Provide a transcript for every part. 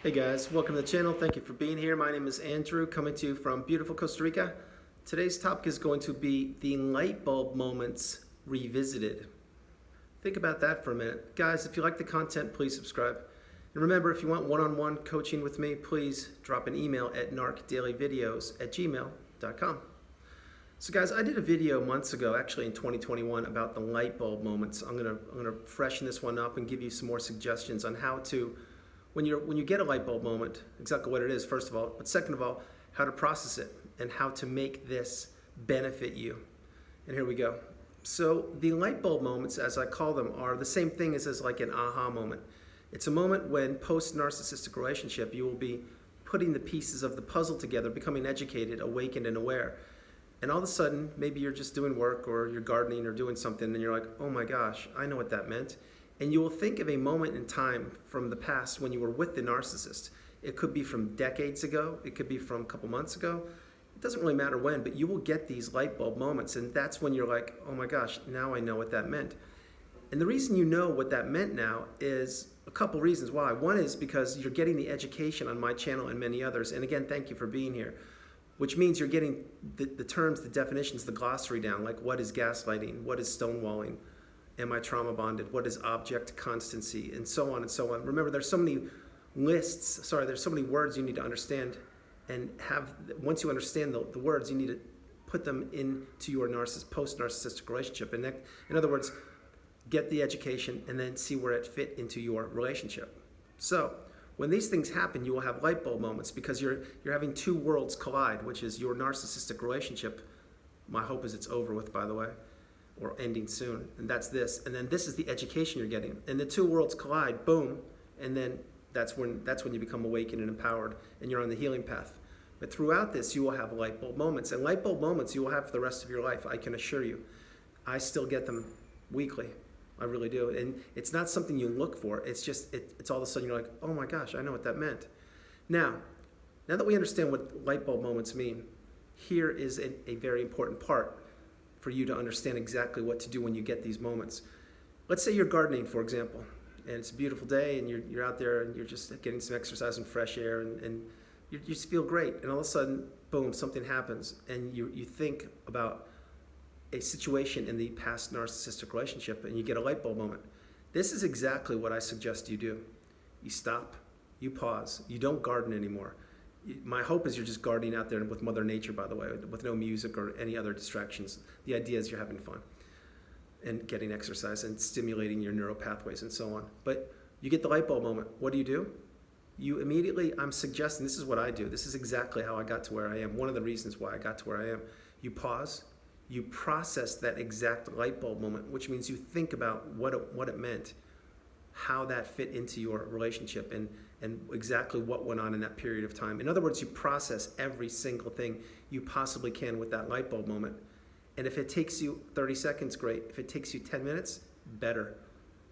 Hey guys, welcome to the channel. Thank you for being here. My name is Andrew, coming to you from beautiful Costa Rica. Today's topic is going to be the light bulb moments revisited. Think about that for a minute. Guys, if you like the content, please subscribe. And remember, if you want one-on-one coaching with me, please drop an email at narcdailyvideos@gmail.com. So guys, I did a video months ago, actually in 2021, about the light bulb moments. I'm gonna freshen this one up and give you some more suggestions on how to, when you get a light bulb moment, exactly what it is, first of all, but second of all, how to process it and how to make this benefit you. And here we go. So the light bulb moments, as I call them, are the same thing as like an aha moment. It's a moment when post-narcissistic relationship, you will be putting the pieces of the puzzle together, becoming educated, awakened, and aware. And all of a sudden, maybe you're just doing work or you're gardening or doing something and you're like, oh my gosh, I know what that meant. And you will think of a moment in time from the past when you were with the narcissist. It could be from decades ago. It could be from a couple months ago. It doesn't really matter when, but you will get these light bulb moments. And that's when you're like, oh my gosh, now I know what that meant. And the reason you know what that meant now is a couple reasons why. One is because you're getting the education on my channel and many others. And again, thank you for being here. Which means you're getting the terms, the definitions, the glossary down, like what is gaslighting, what is stonewalling, am I trauma bonded, what is object constancy, and so on and so on. Remember, there's so many there's so many words you need to understand, and once you understand the words, you need to put them into your post-narcissistic relationship. And in other words, get the education and then see where it fit into your relationship. So when these things happen, you will have light bulb moments because you're having two worlds collide, which is your narcissistic relationship. My hope is it's over with, by the way, or ending soon. And that's this. And then this is the education you're getting. And the two worlds collide, boom, and then that's when you become awakened and empowered and you're on the healing path. But throughout this, you will have light bulb moments. And light bulb moments you will have for the rest of your life, I can assure you. I still get them weekly. I really do. And it's not something you look for. It's just, it's all of a sudden you're like, oh my gosh, I know what that meant. Now that we understand what light bulb moments mean, here is a very important part for you to understand exactly what to do when you get these moments. Let's say you're gardening, for example, and it's a beautiful day and you're out there and you're just getting some exercise and fresh air and you just feel great. And all of a sudden, boom, something happens and you think about a situation in the past narcissistic relationship and you get a light bulb moment. This is exactly what I suggest you do. You stop, you pause, you don't garden anymore. My hope is you're just gardening out there with Mother Nature, by the way, with no music or any other distractions. The idea is you're having fun and getting exercise and stimulating your neural pathways and so on. But you get the light bulb moment. What do? You immediately, I'm suggesting, this is what I do. This is exactly how I got to where I am. One of the reasons why I got to where I am. You pause, you process that exact light bulb moment, which means you think about what it meant, how that fit into your relationship and exactly what went on in that period of time. In other words, you process every single thing you possibly can with that light bulb moment. And if it takes you 30 seconds, great. If it takes you 10 minutes, better.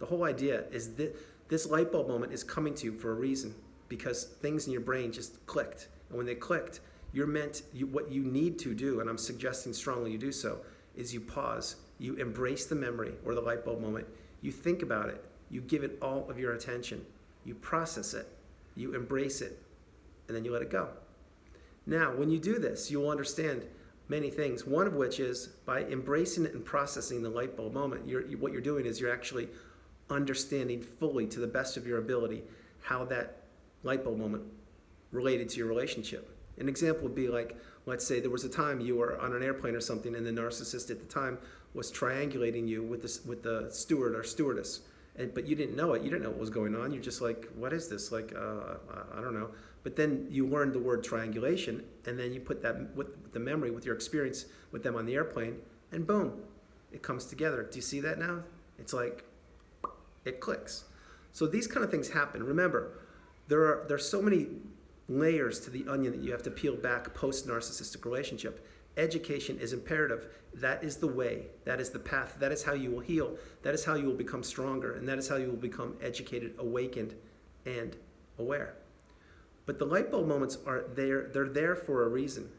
The whole idea is that this light bulb moment is coming to you for a reason because things in your brain just clicked. And when they clicked, what you need to do, and I'm suggesting strongly you do so, is you pause, you embrace the memory or the light bulb moment, you think about it, you give it all of your attention, you process it, you embrace it, and then you let it go. Now, when you do this, you will understand many things, one of which is by embracing it and processing the light bulb moment, what you're doing is you're actually understanding fully to the best of your ability how that light bulb moment related to your relationship. An example would be like, let's say there was a time you were on an airplane or something and the narcissist at the time was triangulating you with the steward or stewardess. But you didn't know it. You didn't know what was going on. You're just like, what is this? Like, I don't know. But then you learned the word triangulation, and then you put that with the memory, with your experience with them on the airplane, and boom, it comes together. Do you see that now? It's like, it clicks. So these kind of things happen. Remember, there's so many layers to the onion that you have to peel back post-narcissistic relationship. Education is imperative. That is the way. That is the path. That is how you will heal. That is how you will become stronger. And that is how you will become educated, awakened, and aware. But the light bulb moments are there. They're there for a reason.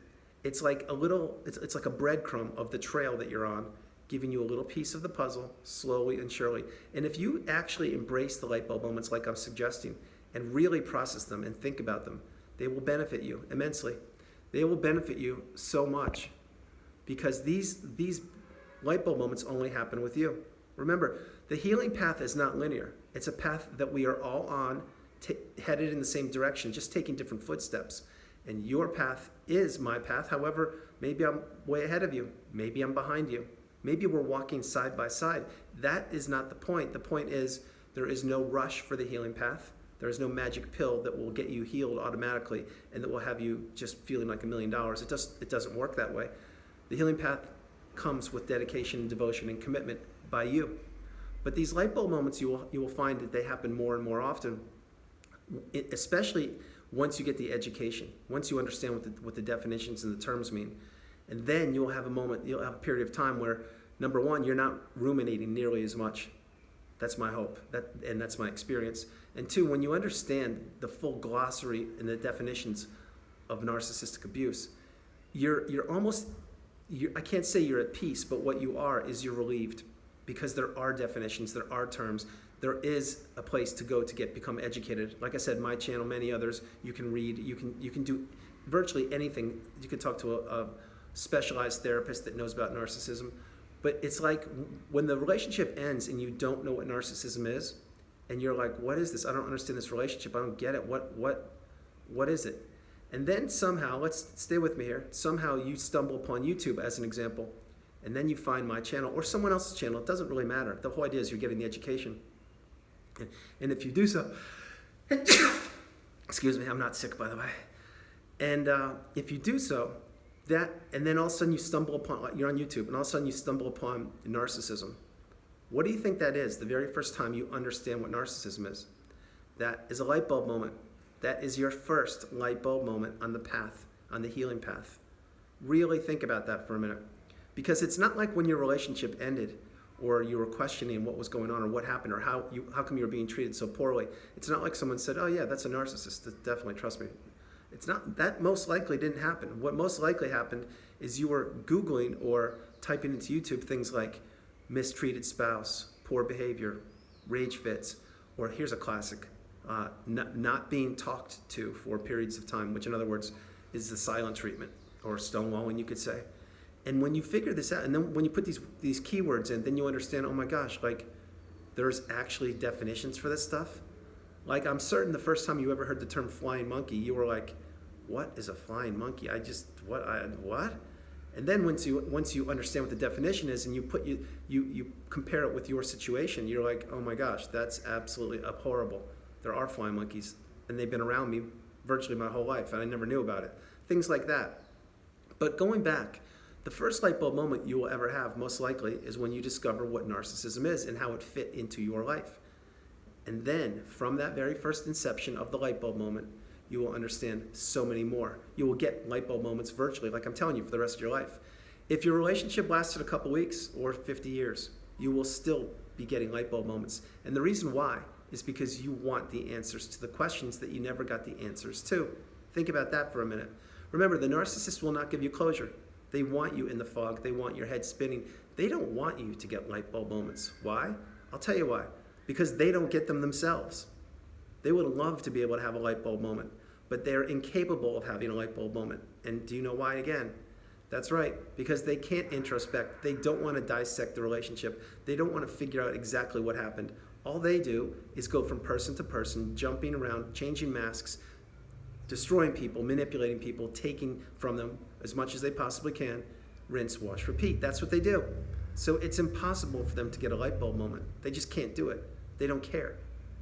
It's like it's like a breadcrumb of the trail that you're on, giving you a little piece of the puzzle slowly and surely. And if you actually embrace the light bulb moments like I'm suggesting, and really process them and think about them, they will benefit you immensely. They will benefit you so much because these light bulb moments only happen with you. Remember, the healing path is not linear. It's a path that we are all on, headed in the same direction, just taking different footsteps. And your path is my path. However, maybe I'm way ahead of you. Maybe I'm behind you. Maybe we're walking side by side. That is not the point. The point is there is no rush for the healing path. There is no magic pill that will get you healed automatically and that will have you just feeling like $1 million. It doesn't work that way. The healing path comes with dedication and devotion and commitment by you. But these light bulb moments, you will find that they happen more and more often, especially once you get the education, once you understand what the definitions and the terms mean. And then you'll have a period of time where, number one, you're not ruminating nearly as much. That's my hope, and that's my experience. And two, when you understand the full glossary and the definitions of narcissistic abuse, you're I can't say you're at peace, but what you are is you're relieved, because there are definitions, there are terms, there is a place to go to become educated. Like I said, my channel, many others, you can read, you can do virtually anything. You can talk to a specialized therapist that knows about narcissism. But it's like when the relationship ends and you don't know what narcissism is, and you're like, what is this? I don't understand this relationship. I don't get it. What is it? And then somehow, let's stay with me here, somehow you stumble upon YouTube as an example, and then you find my channel or someone else's channel. It doesn't really matter. The whole idea is you're getting the education. And if you do so, excuse me, I'm not sick, by the way. And if you do so, and then all of a sudden you stumble upon, you're on YouTube, and all of a sudden you stumble upon narcissism. What do you think that is the very first time you understand what narcissism is? That is a light bulb moment. That is your first light bulb moment on the path, on the healing path. Really think about that for a minute. Because it's not like when your relationship ended, or you were questioning what was going on or what happened or how come you were being treated so poorly. It's not like someone said, oh yeah, that's a narcissist. Definitely, trust me. It's not, that most likely didn't happen. What most likely happened is you were Googling or typing into YouTube things like mistreated spouse, poor behavior, rage fits, or here's a classic, not being talked to for periods of time, which in other words is the silent treatment or stonewalling, you could say. And when you figure this out, and then when you put these keywords in, then you understand, oh my gosh, like there's actually definitions for this stuff. Like I'm certain the first time you ever heard the term flying monkey, you were like, what is a flying monkey? What? And then once you understand what the definition is and you compare it with your situation, you're like, oh my gosh, that's absolutely horrible. There are flying monkeys, and they've been around me virtually my whole life, and I never knew about it. Things like that. But going back, the first light bulb moment you will ever have, most likely, is when you discover what narcissism is and how it fit into your life. And then, from that very first inception of the light bulb moment, you will understand so many more. You will get light bulb moments virtually, like I'm telling you, for the rest of your life. If your relationship lasted a couple weeks or 50 years, you will still be getting light bulb moments. And the reason why is because you want the answers to the questions that you never got the answers to. Think about that for a minute. Remember, the narcissist will not give you closure. They want you in the fog. They want your head spinning. They don't want you to get light bulb moments. Why? I'll tell you why. Because they don't get them themselves. They would love to be able to have a light bulb moment, but they're incapable of having a light bulb moment. And do you know why again? That's right, because they can't introspect. They don't want to dissect the relationship. They don't want to figure out exactly what happened. All they do is go from person to person, jumping around, changing masks, destroying people, manipulating people, taking from them as much as they possibly can, rinse, wash, repeat. That's what they do. So it's impossible for them to get a light bulb moment. They just can't do it. They don't care.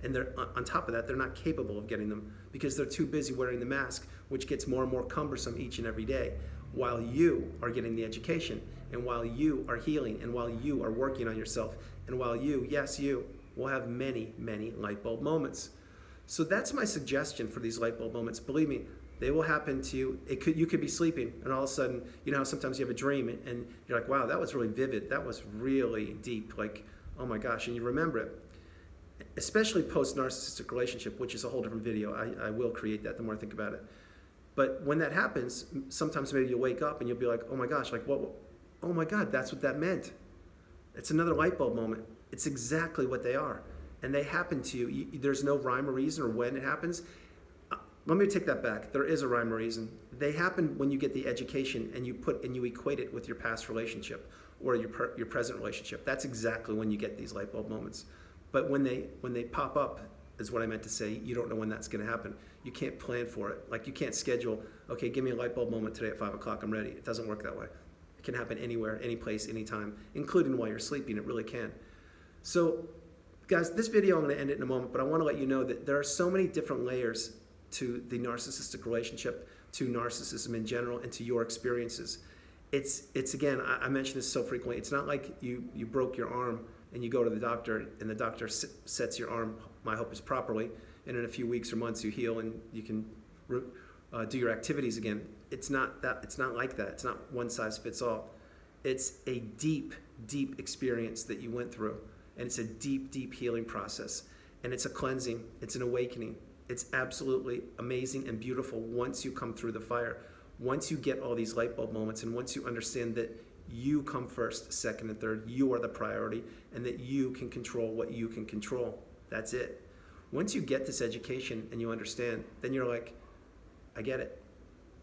And they're, on top of that, they're not capable of getting them because they're too busy wearing the mask, which gets more and more cumbersome each and every day, while you are getting the education, and while you are healing, and while you are working on yourself, and while you, yes, you, will have many, many light bulb moments. So that's my suggestion for these light bulb moments. Believe me, they will happen to you. You could be sleeping, and all of a sudden, you know how sometimes you have a dream, and you're like, wow, that was really vivid. That was really deep. Like, oh my gosh, and you remember it. Especially post-narcissistic relationship, which is a whole different video. I will create that the more I think about it. But when that happens, sometimes maybe you'll wake up and you'll be like, oh my gosh, like what? Oh my God, that's what that meant. It's another light bulb moment. It's exactly what they are. and they happen to you, there's no rhyme or reason or when it happens. Let me take that back. There is a rhyme or reason. They happen when you get the education and you equate it with your past relationship or your present relationship. That's exactly when you get these light bulb moments. But when they pop up, is what I meant to say. You don't know when that's going to happen. You can't plan for it. Like, you can't schedule, okay, give me a light bulb moment today at 5 o'clock, I'm ready. It doesn't work that way. It can happen anywhere, any place, anytime, including while you're sleeping. It really can. So, guys, this video, I'm going to end it in a moment, but I want to let you know that there are so many different layers to the narcissistic relationship, to narcissism in general, and to your experiences. It's again, I mention this so frequently, it's not like you broke your arm and you go to the doctor and the doctor sets your arm, my hope is properly, and in a few weeks or months you heal and you can do your activities again. It's not like that. It's not one size fits all. It's a deep, deep experience that you went through, and it's a deep, deep healing process, and it's a cleansing, it's an awakening. It's absolutely amazing and beautiful once you come through the fire, once you get all these light bulb moments, and once you understand that you come first, second, and third, you are the priority, and that you can control what you can control. That's it. Once you get this education and you understand, then you're like, I get it.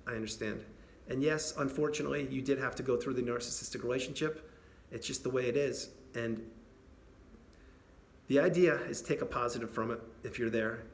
I understand. And yes, unfortunately, you did have to go through the narcissistic relationship. It's just the way it is. And the idea is take a positive from it if you're there,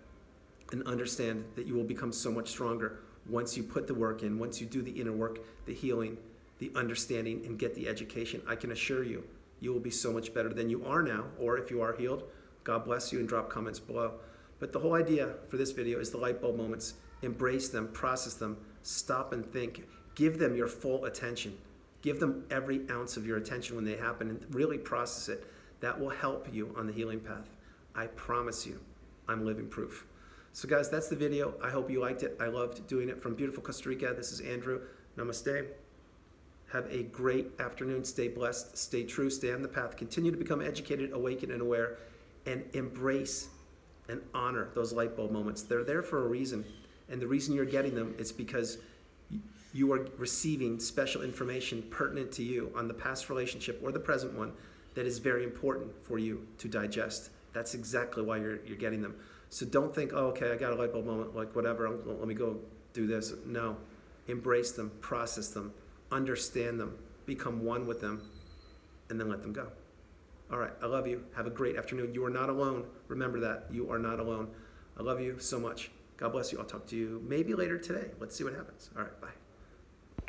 and understand that you will become so much stronger once you put the work in, once you do the inner work, the healing, the understanding, and get the education. I can assure you, you will be so much better than you are now, or if you are healed, God bless you, and drop comments below. But the whole idea for this video is the light bulb moments. Embrace them, process them, stop and think. Give them your full attention. Give them every ounce of your attention when they happen, and really process it. That will help you on the healing path. I promise you, I'm living proof. So guys, that's the video. I hope you liked it. I loved doing it from beautiful Costa Rica. This is Andrew. Namaste. Have a great afternoon. Stay blessed. Stay true. Stay on the path. Continue to become educated, awakened, and aware, and embrace and honor those light bulb moments. They're there for a reason. And the reason you're getting them is because you are receiving special information pertinent to you on the past relationship or the present one that is very important for you to digest. That's exactly why you're getting them. So don't think, oh, okay, I got a light bulb moment, like whatever, let me go do this. No, embrace them, process them, understand them, become one with them, and then let them go. All right, I love you. Have a great afternoon. You are not alone. Remember that. You are not alone. I love you so much. God bless you. I'll talk to you maybe later today. Let's see what happens. All right, bye.